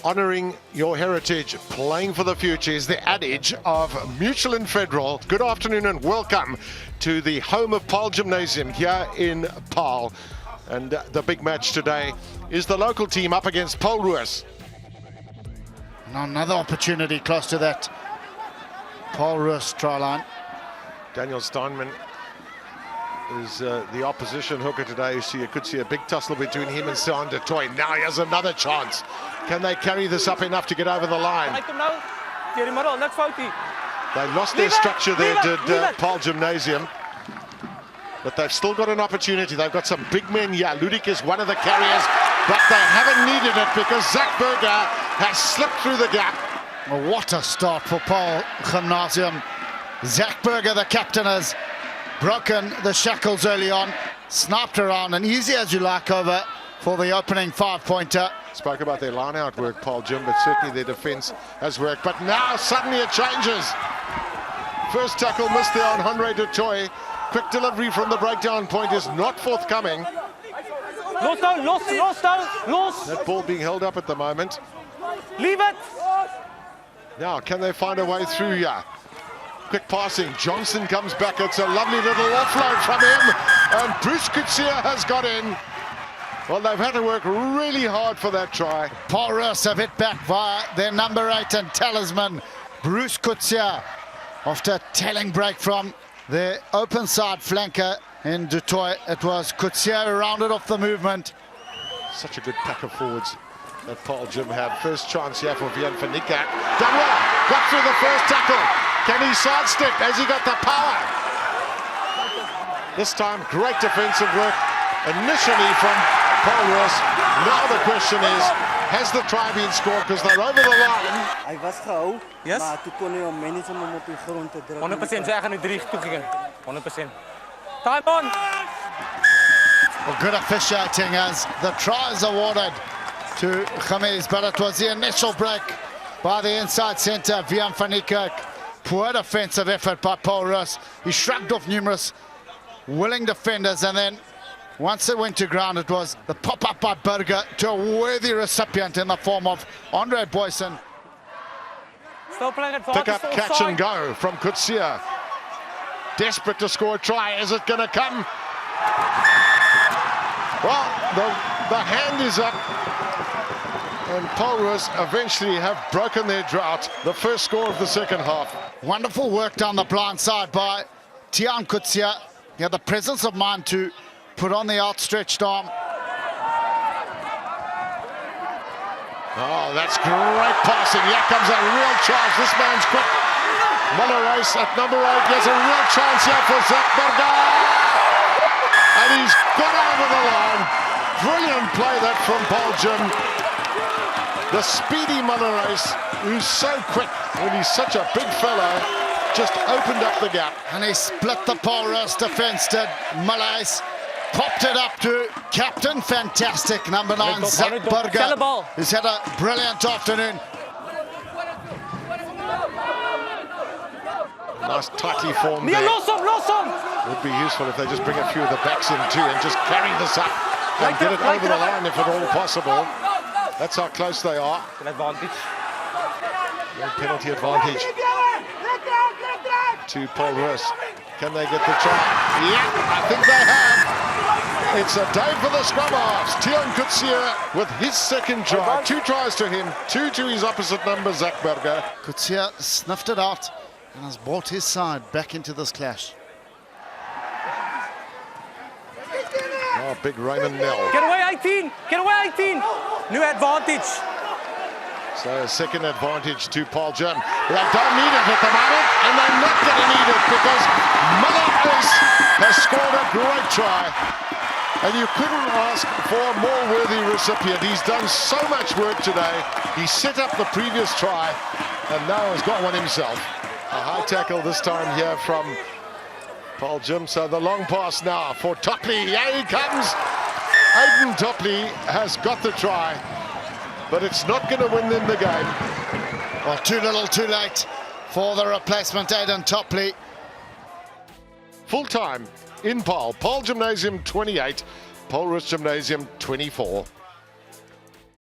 honouring your heritage, playing for the future is the adage of Mutual and Federal. Good afternoon and welcome to the home of Paarl Gimnasium here in Paarl. And the big match today is the local team up against Roos. Another opportunity close to that Roos try line. Daniel Steinman is the opposition hooker today, so you could see a big tussle between him and Sean du Toit. Now he has another chance. Can they carry this up enough to get over the line? They lost their structure there, did Paarl Gimnasium. But they've still got an opportunity. They've got some big men here. Ludik is one of the carriers, but they haven't needed it because Zach Berger has slipped through the gap. Well, what a start for Paarl Gimnasium. Zach Berger, the captain, has broken the shackles early on, sniped around, and easy as you like over for the opening 5-pointer. Spoke about their line-out work, Paarl Gym, but certainly their defence has worked. But now suddenly it changes. First tackle missed there on Henry du Toit. Quick delivery from the breakdown point is not forthcoming. That ball being held up at the moment. Leave it! Now, can they find a way through here? Quick passing. Johnson comes back. It's a lovely little offload from him. And Bruce Kutsia has got in. Well, they've had to work really hard for that try. Paarl Roos have hit back via their number 8 and talisman, Bruce Kutsia. After a telling break from the open side flanker in du Toit, it was Kutsia who rounded off the movement. Such a good pack of forwards that Paarl Gym have. First chance here for Vian van Niekerk. Done well. Got through the first tackle. Can he sidestep? Has he got the power? This time, great defensive work initially from Paarl Roos. Now the question is, has the try been scored? Because they're over the line. Hij was gehou, Yes? maar toen kon hij om mensen om op de grond te drukken. 100% zeggen nu 3 toegingen. 100%. Time on! Well, good officiating as the try is awarded to Khamis, but it was the initial break by the inside centre, Vian van Niekerk. Poor defensive effort by Paarl Roos. He shrugged off numerous willing defenders, and then once it went to ground, it was the pop-up by Berger to a worthy recipient in the form of Andre Boyson. Still playing at Pick up, catch and go from Kutsia. Desperate to score a try. Is it going to come? Well, the hand is up. And Paarl Roos eventually have broken their drought. The first score of the second half. Wonderful work down the blind side by Tiaan Kutsia. He had the presence of mind to put on the outstretched arm. Oh, that's great passing. Here comes a real chance. This man's quick. Roos at number 8. There's a real chance here for Zach Berger. And he's got over the line. Brilliant play that from Paarl Gym. The speedy Roos, who's so quick when he's such a big fellow, just opened up the gap. And he split the Paarl Roos defense, did Malays. Popped it up to captain, fantastic, number 9, Zach Berger, who's had a brilliant afternoon. Nice tightly formed there. Los hom! Would be useful if they just bring a few of the backs in too and just carry this up and get it over the line if at all possible. That's how close they are. An advantage. Penalty advantage to Paarl Roos. Can they get the try? Yeah, I think they have. It's a day for the scrum halves. Tiaan Kutsia with his second try. 2 tries to him, 2 to his opposite number, Zach Berger. Kutsia snuffed it out and has brought his side back into this clash. Oh, big Raymond Nell. Get away 18! Get away 18! New advantage. So a second advantage to Paarl Gym. They don't need it at the moment, and they're not going to need it because Roos has scored a great try. And you couldn't ask for a more worthy recipient. He's done so much work today. He set up the previous try, and now has got one himself. A high tackle this time here from Paarl Gym. So the long pass now for Topley. Here he comes. Aiden Topley has got the try, but it's not going to win them the game. Well, too little, too late for the replacement, Aiden Topley. Full time in Paarl. Paarl Gymnasium 28, Paarl Roos Gymnasium 24.